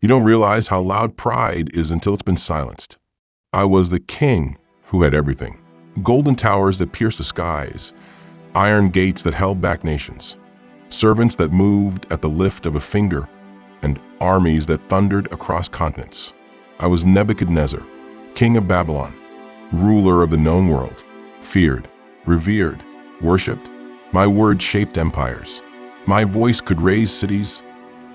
You don't realize how loud pride is until it's been silenced. I was the king who had everything. Golden towers that pierced the skies, iron gates that held back nations, servants that moved at the lift of a finger, and armies that thundered across continents. I was Nebuchadnezzar, king of Babylon, ruler of the known world, feared, revered, worshipped. My words shaped empires. My voice could raise cities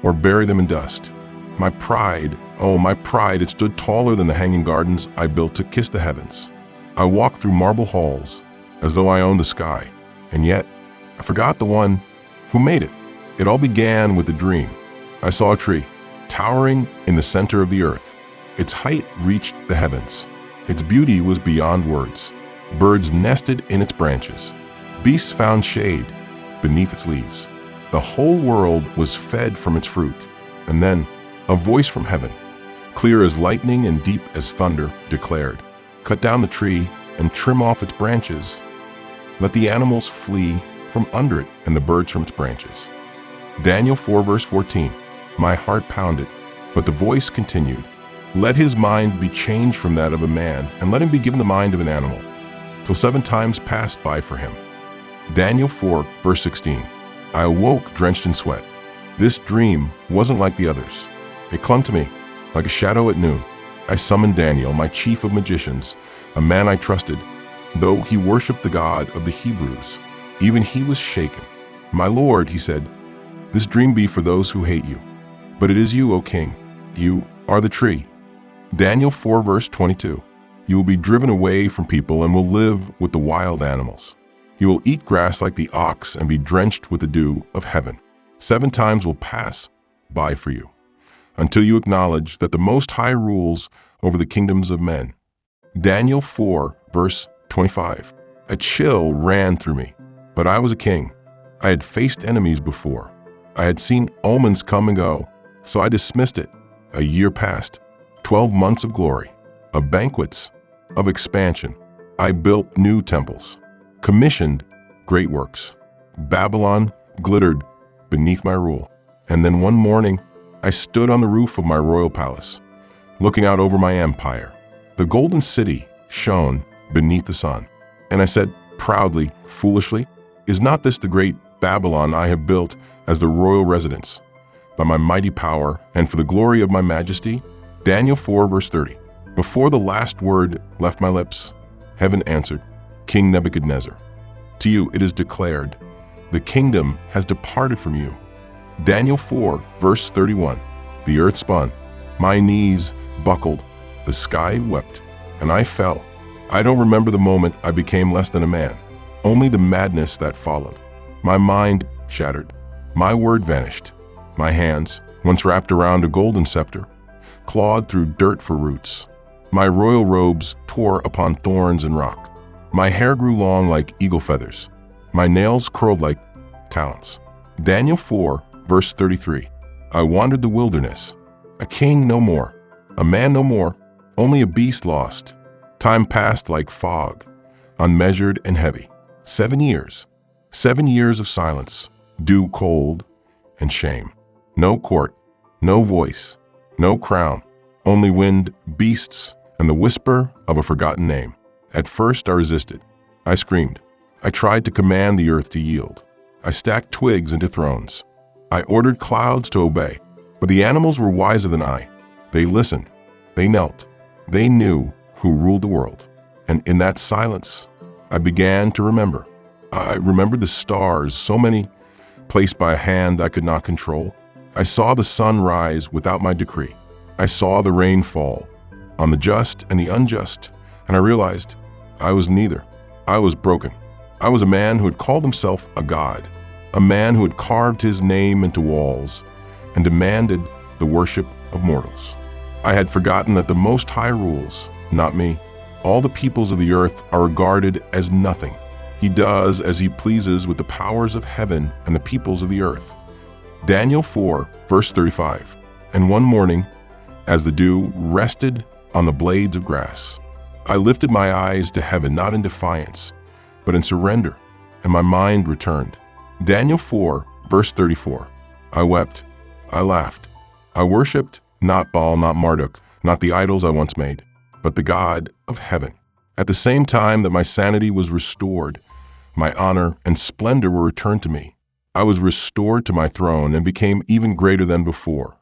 or bury them in dust. My pride, oh my pride, it stood taller than the hanging gardens I built to kiss the heavens. I walked through marble halls as though I owned the sky, and yet I forgot the one who made it. It all began with a dream. I saw a tree, towering in the center of the earth. Its height reached the heavens. Its beauty was beyond words. Birds nested in its branches. Beasts found shade beneath its leaves. The whole world was fed from its fruit. And then a voice from heaven, clear as lightning and deep as thunder, declared, "Cut down the tree and trim off its branches. Let the animals flee from under it and the birds from its branches." Daniel 4 verse 14. My heart pounded, but the voice continued, "Let his mind be changed from that of a man, and let him be given the mind of an animal, till 7 times passed by for him." Daniel 4 verse 16. I awoke drenched in sweat. This dream wasn't like the others. It clung to me like a shadow at noon. I summoned Daniel, my chief of magicians, a man I trusted, though he worshipped the God of the Hebrews. Even he was shaken. "My lord," he said, "this dream be for those who hate you. But it is you, O king. You are the tree." Daniel 4 verse 22. You will be driven away from people and will live with the wild animals. You will eat grass like the ox and be drenched with the dew of heaven. 7 times will pass by for you, until you acknowledge that the Most High rules over the kingdoms of men. Daniel 4 verse 25. A chill ran through me, but I was a king. I had faced enemies before. I had seen omens come and go, so I dismissed it. A year passed, 12 months of glory, of banquets, of expansion. I built new temples, commissioned great works. Babylon glittered beneath my rule. And then one morning, I stood on the roof of my royal palace, looking out over my empire. The golden city shone beneath the sun. And I said proudly, foolishly, "Is not this the great Babylon I have built as the royal residence, by my mighty power and for the glory of my majesty?" Daniel 4 verse 30. Before the last word left my lips, heaven answered, "King Nebuchadnezzar, to you it is declared, the kingdom has departed from you." Daniel 4 verse 31. The earth spun, my knees buckled, the sky wept, and I fell. I don't remember the moment I became less than a man, only the madness that followed. My mind shattered, my word vanished. My hands, once wrapped around a golden scepter, clawed through dirt for roots. My royal robes tore upon thorns and rock. My hair grew long like eagle feathers. My nails curled like talons. Daniel 4 verse 33. I wandered the wilderness, a king no more, a man no more, only a beast lost. Time passed like fog, unmeasured and heavy. 7 years, 7 years of silence, dew cold and shame. No court, no voice, no crown, only wind, beasts, and the whisper of a forgotten name. At first I resisted. I screamed. I tried to command the earth to yield. I stacked twigs into thrones. I ordered clouds to obey. But the animals were wiser than I. They listened. They knelt. They knew who ruled the world. And in that silence, I began to remember. I remembered the stars, so many, placed by a hand I could not control. I saw the sun rise without my decree. I saw the rain fall on the just and the unjust, and I realized I was neither. I was broken. I was a man who had called himself a god, a man who had carved his name into walls and demanded the worship of mortals. I had forgotten that the Most High rules, not me. All the peoples of the earth are regarded as nothing. He does as he pleases with the powers of heaven and the peoples of the earth. Daniel 4, verse 35. And one morning, as the dew rested on the blades of grass, I lifted my eyes to heaven, not in defiance, but in surrender, and my mind returned. Daniel 4, verse 34. I wept, I laughed, I worshipped Not Baal, not Marduk, not the idols I once made, but the God of heaven. At the same time that my sanity was restored, my honor and splendor were returned to me. I was restored to my throne and became even greater than before.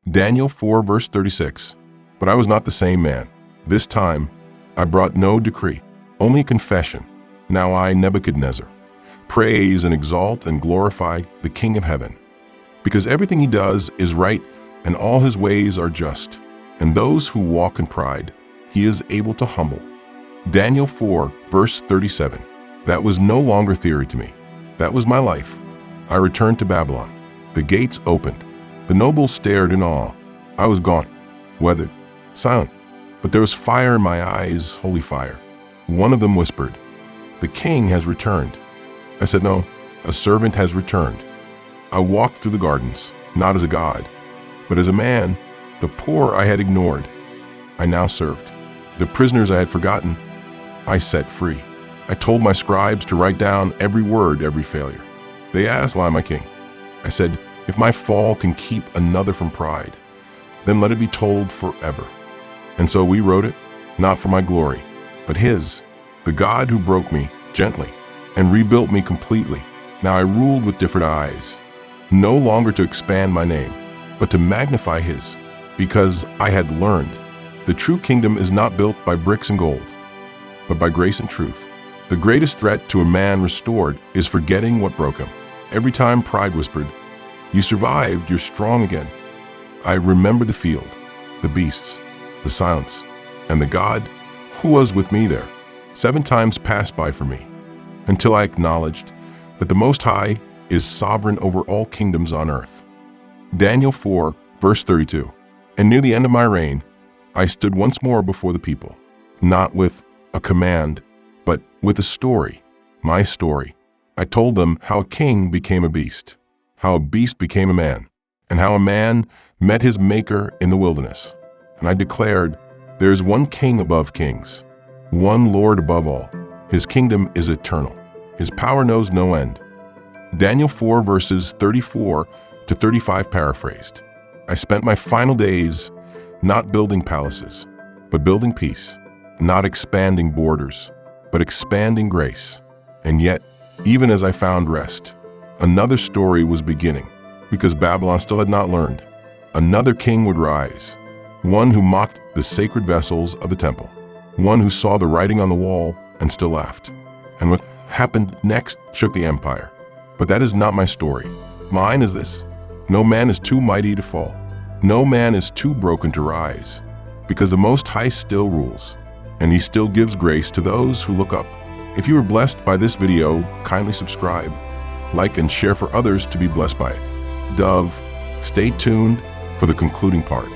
Daniel 4 verse 36. But I was not the same man. This time, I brought no decree, only confession. Now I, Nebuchadnezzar, praise and exalt and glorify the King of heaven. Because everything he does is right and all his ways are just. And those who walk in pride, he is able to humble. Daniel 4 verse 37. That was no longer theory to me. That was my life. I returned to Babylon. The gates opened. The nobles stared in awe. I was gone, weathered, silent. But there was fire in my eyes, holy fire. One of them whispered, "The king has returned." I said, "No, a servant has returned." I walked through the gardens, not as a god, but as a man. The poor I had ignored, I now served. The prisoners I had forgotten, I set free. I told my scribes to write down every word, every failure. They asked, "Why, my king?" I said, "If my fall can keep another from pride, then let it be told forever." And so we wrote it, not for my glory, but his, the God who broke me gently and rebuilt me completely. Now I ruled with different eyes, no longer to expand my name, but to magnify his, because I had learned the true kingdom is not built by bricks and gold, but by grace and truth. The greatest threat to a man restored is forgetting what broke him. Every time pride whispered, "You survived, you're strong again," I remembered the field, the beasts, the silence, and the God who was with me there. 7 times passed by for me, until I acknowledged that the Most High is sovereign over all kingdoms on earth. Daniel 4, verse 32. And near the end of my reign, I stood once more before the people, not with a command, but with a story, my story. I told them how a king became a beast, how a beast became a man, and how a man met his maker in the wilderness. And I declared, there is one king above kings, one Lord above all. His kingdom is eternal. His power knows no end. Daniel 4 verses 34 to 35 paraphrased. I spent my final days not building palaces, but building peace, not expanding borders, but expanding grace. And yet, even as I found rest, another story was beginning, because Babylon still had not learned. Another king would rise, one who mocked the sacred vessels of the temple, one who saw the writing on the wall and still laughed. And what happened next shook the empire. But that is not my story. Mine is this: no man is too mighty to fall. No man is too broken to rise, because the Most High still rules, and he still gives grace to those who look up. If you were blessed by this video, kindly subscribe, like, and share for others to be blessed by it. Dove, stay tuned for the concluding part.